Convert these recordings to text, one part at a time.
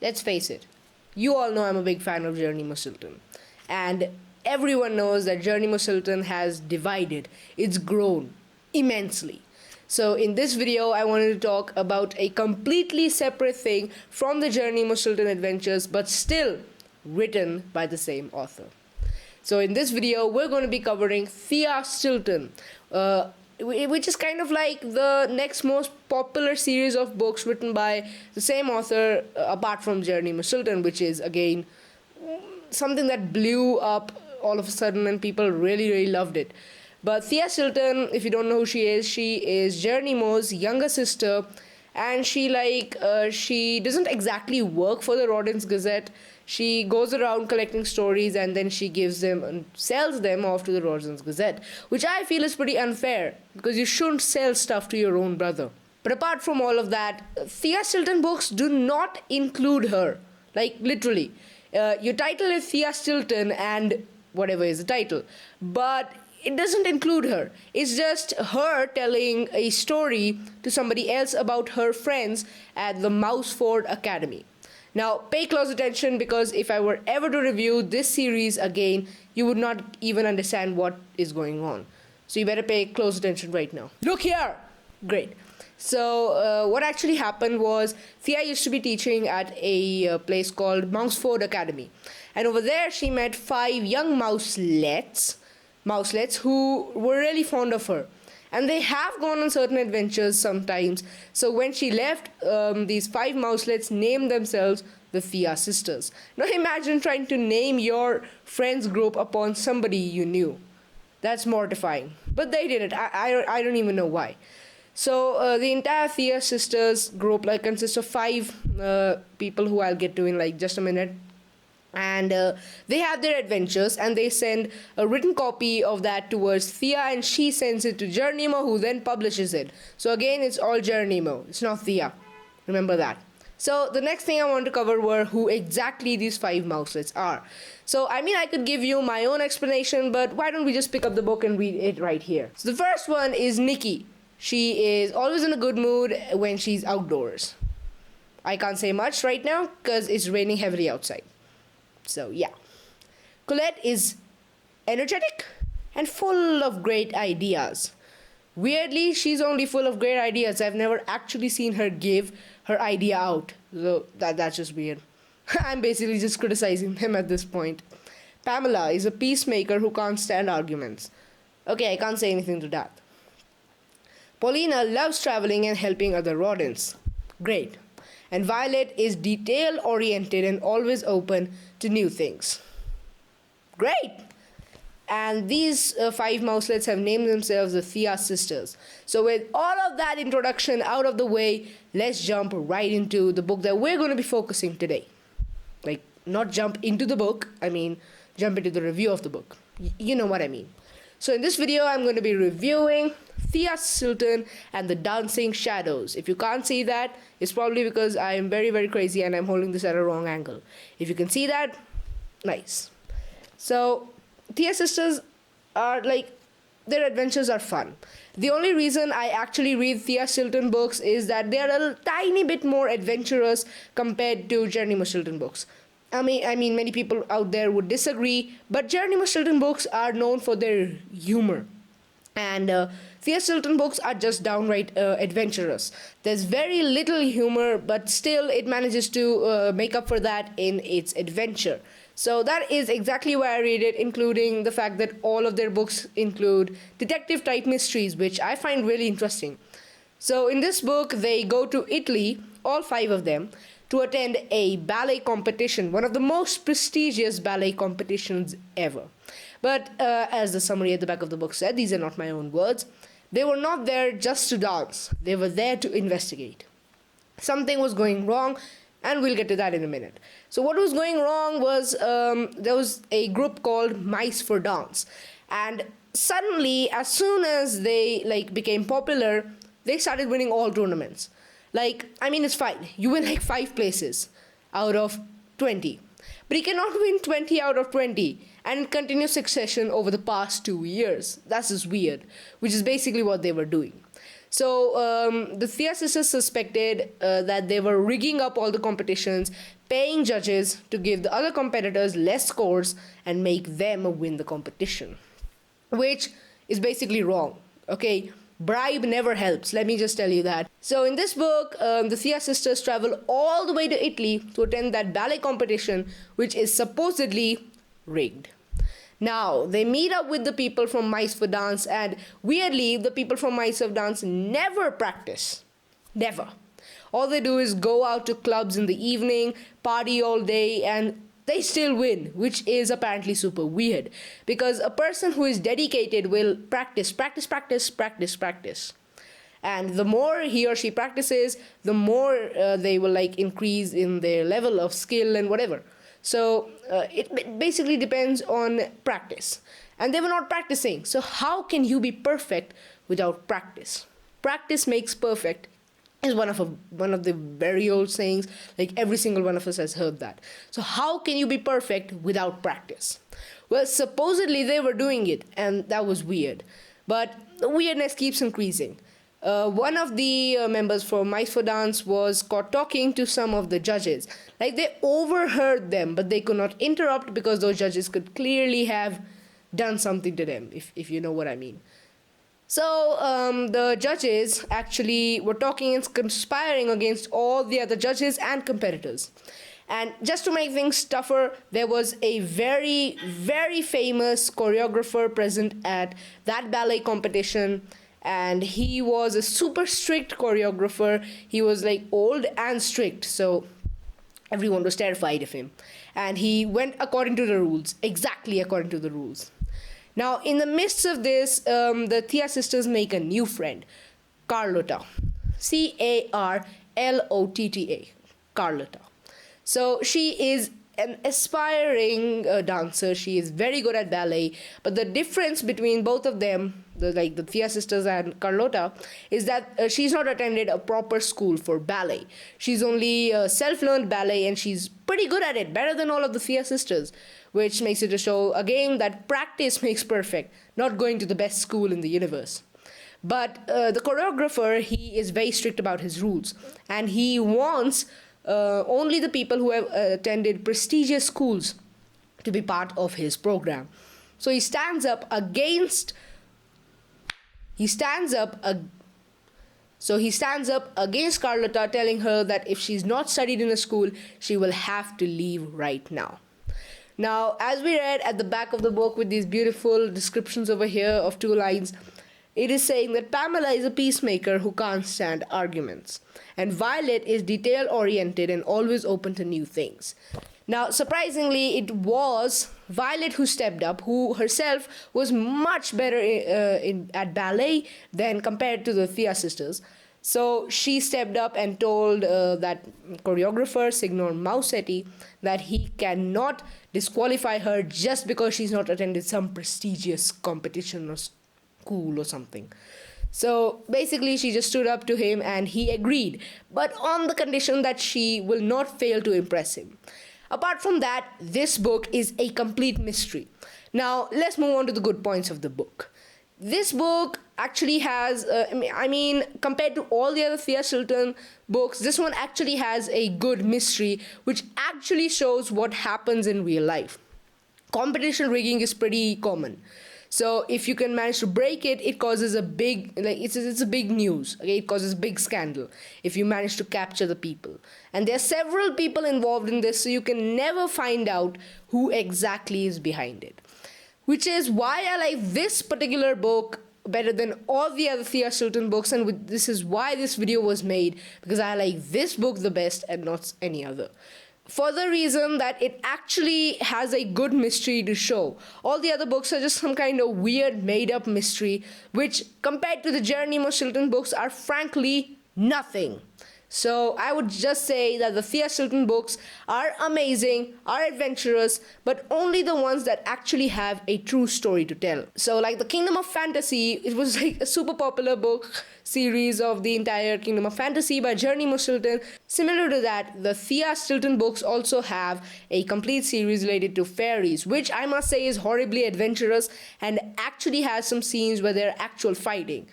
Let's face it, you all know I'm a big fan of Journey Stilton. And everyone knows that Journey Stilton has divided, it's grown immensely. So, in this video, I wanted to talk about a completely separate thing from the Journey Stilton adventures, but still written by the same author. So, in this video, we're going to be covering Thea Stilton, which is kind of like the next most popular series of books written by the same author, apart from Journey Stilton, which is again something that blew up all of a sudden and people really loved it. But Thea Stilton, if you don't know who she is Journey Mo's younger sister, and she doesn't exactly work for the Rodden's Gazette. She goes around collecting stories and then she gives them and sells them off to the Rodden's Gazette, which I feel is pretty unfair because you shouldn't sell stuff to your own brother. But apart from all of that, Thea Stilton books do not include her. Like, literally. Your title is Thea Stilton and whatever is the title. But it doesn't include her. It's just her telling a story to somebody else about her friends at the Mouseford Academy. Now, pay close attention because if I were ever to review this series again, you would not even understand what is going on. So you better pay close attention right now. Look here! Great. So what actually happened was Thea used to be teaching at a place called Mouseford Academy. And over there she met 5 young mouselets who were really fond of her. And they have gone on certain adventures sometimes. So when she left, these 5 mouselets named themselves the Thea sisters. Now imagine trying to name your friends group upon somebody you knew. That's mortifying. But they did it. I don't even know why. So the entire Thea sisters group consists of 5 people who I'll get to in just a minute. And they have their adventures and they send a written copy of that towards Thea, and she sends it to Geronimo, who then publishes it. So again, it's all Geronimo, it's not Thea. Remember that. So the next thing I want to cover were who exactly these 5 mouselets are. So I could give you my own explanation, but why don't we just pick up the book and read it right here. So the first one is Nikki. She is always in a good mood when she's outdoors. I can't say much right now because it's raining heavily outside. So yeah, Colette is energetic and full of great ideas. Weirdly, she's only full of great ideas. I've never actually seen her give her idea out. So that's just weird. I'm basically just criticizing them at this point. Pamela is a peacemaker who can't stand arguments. Okay, I can't say anything to that. Paulina loves traveling and helping other rodents. Great. And Violet is detail-oriented and always open to new things. Great! And these 5 mouselets have named themselves the Thea sisters. So with all of that introduction out of the way, let's jump right into the book that we're going to be focusing today. Not jump into the book, jump into the review of the book. You know what I mean. So in this video, I'm going to be reviewing Thea Stilton and the Dancing Shadows. If you can't see that, it's probably because I am very crazy and I'm holding this at a wrong angle. If you can see that, nice. So Thea sisters are their adventures are fun. The only reason I actually read Thea Stilton books is that they are a tiny bit more adventurous compared to Journey Stilton books. Many people out there would disagree, but Journey Stilton books are known for their humor. And Thea Stilton books are just downright adventurous. There's very little humor, but still it manages to make up for that in its adventure. So that is exactly why I read it, including the fact that all of their books include detective-type mysteries, which I find really interesting. So in this book, they go to Italy, all 5 of them, to attend a ballet competition, one of the most prestigious ballet competitions ever. But as the summary at the back of the book said, these are not my own words, they were not there just to dance, they were there to investigate. Something was going wrong, and we'll get to that in a minute. So what was going wrong was there was a group called Mice for Dance, and suddenly, as soon as they became popular, they started winning all tournaments. It's fine. You win 5 places out of 20. But you cannot win 20 out of 20 and in continuous succession over the past 2 years. That's just weird, which is basically what they were doing. So the Thea sisters suspected that they were rigging up all the competitions, paying judges to give the other competitors less scores and make them win the competition, which is basically wrong. Okay, bribe never helps, let me just tell you that. So in this book, the Thea sisters travel all the way to Italy to attend that ballet competition, which is supposedly rigged. Now, they meet up with the people from Mice for Dance, and weirdly, the people from Mice for Dance never practice. Never. All they do is go out to clubs in the evening, party all day, and they still win, which is apparently super weird. Because a person who is dedicated will practice. And the more he or she practices, the more they will increase in their level of skill and whatever. So it basically depends on practice. And they were not practicing. So how can you be perfect without practice? Practice makes perfect is one of the very old sayings. Like every single one of us has heard that. So how can you be perfect without practice? Well, supposedly they were doing it, and that was weird. But the weirdness keeps increasing. One of the members from Mice for Dance was caught talking to some of the judges. Like they overheard them, but they could not interrupt because those judges could clearly have done something to them, if you know what I mean. So the judges actually were talking and conspiring against all the other judges and competitors. And just to make things tougher, there was a very, very famous choreographer present at that ballet competition. And he was a super strict choreographer. He was old and strict, so everyone was terrified of him. And he went according to the rules, exactly according to the rules. Now, in the midst of this, the Thea sisters make a new friend, Carlotta. Carlotta. Carlotta. So she is an aspiring dancer. She is very good at ballet. But the difference between both of them, the Thea sisters and Carlotta, is that she's not attended a proper school for ballet. She's only self-learned ballet, and she's pretty good at it, better than all of the Thea sisters, which makes it a show again that practice makes perfect, not going to the best school in the universe. But the choreographer, he is very strict about his rules, and he wants only the people who have attended prestigious schools to be part of his program. So he stands up against Carlotta, telling her that if she's not studied in a school, she will have to leave right now. Now, as we read at the back of the book with these beautiful descriptions over here of 2 lines, it is saying that Pamela is a peacemaker who can't stand arguments, and Violet is detail-oriented and always open to new things. Now, surprisingly, it was Violet who stepped up, who herself was much better at ballet than compared to the Thea sisters. So she stepped up and told that choreographer, Signor Mausetti, that he cannot disqualify her just because she's not attended some prestigious competition or school or something. So basically she just stood up to him and he agreed, but on the condition that she will not fail to impress him. Apart from that, this book is a complete mystery. Now let's move on to the good points of the book. This book actually has, compared to all the other Thea Stilton books, this one actually has a good mystery, which actually shows what happens in real life. Competition rigging is pretty common. So if you can manage to break it, it causes a big, it's a big news. Okay, it causes big scandal if you manage to capture the people. And there are several people involved in this, so you can never find out who exactly is behind it. Which is why I like this particular book better than all the other Thea Stilton books, and this is why this video was made, because I like this book the best and not any other. For the reason that it actually has a good mystery to show. All the other books are just some kind of weird made-up mystery, which compared to the Geronimo Stilton books are frankly nothing. So I would just say that the Thea Stilton books are amazing, are adventurous, but only the ones that actually have a true story to tell. So like the Kingdom of Fantasy, it was like a super popular book series of the entire Kingdom of Fantasy by Geronimo Stilton. Similar to that, the Thea Stilton books also have a complete series related to fairies, which I must say is horribly adventurous and actually has some scenes where there are actual fighting.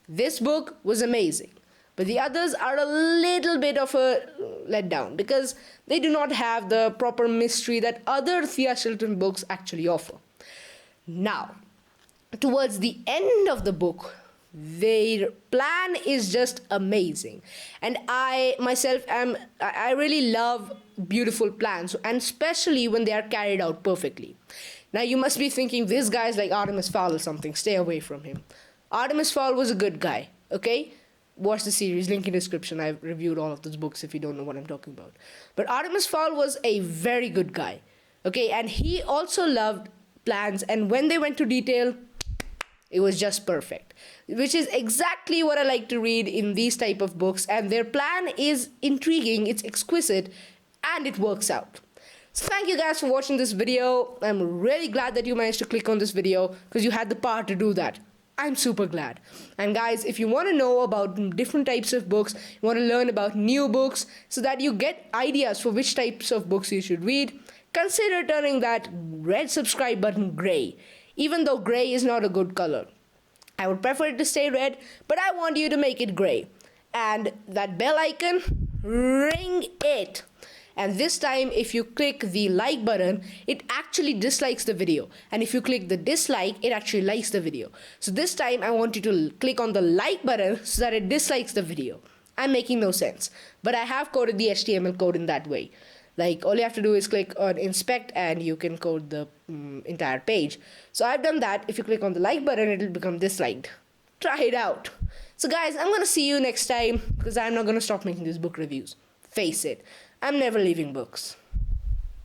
This book was amazing. but the others are a little bit of a letdown because they do not have the proper mystery that other Thea Stilton books actually offer. Now, towards the end of the book, their plan is just amazing, and I myself I really love beautiful plans, and especially when they are carried out perfectly. Now you must be thinking this guy's like Artemis Fowl or something, stay away from him. Artemis Fowl was a good guy, okay? Watch the series, link in description. I've reviewed all of those books if you don't know what I'm talking about. But Artemis Fowl was a very good guy, okay? And he also loved plans, and when they went to detail, it was just perfect, which is exactly what I like to read in these type of books. And their plan is intriguing, it's exquisite, and it works out. So thank you guys for watching this video. I'm really glad that you managed to click on this video because you had the power to do that. I'm super glad. And guys, if you want to know about different types of books, you want to learn about new books so that you get ideas for which types of books you should read, consider turning that red subscribe button gray. Even though gray is not a good color, I would prefer it to stay red, but I want you to make it gray. And that bell icon, ring it. And this time, if you click the like button, it actually dislikes the video. And if you click the dislike, it actually likes the video. So this time, I want you to click on the like button so that it dislikes the video. I'm making no sense, but I have coded the HTML code in that way. Like, all you have to do is click on inspect and you can code the entire page. So I've done that. If you click on the like button, it'll become disliked. Try it out. So guys, I'm gonna see you next time because I'm not gonna stop making these book reviews. Face it, I'm never leaving books.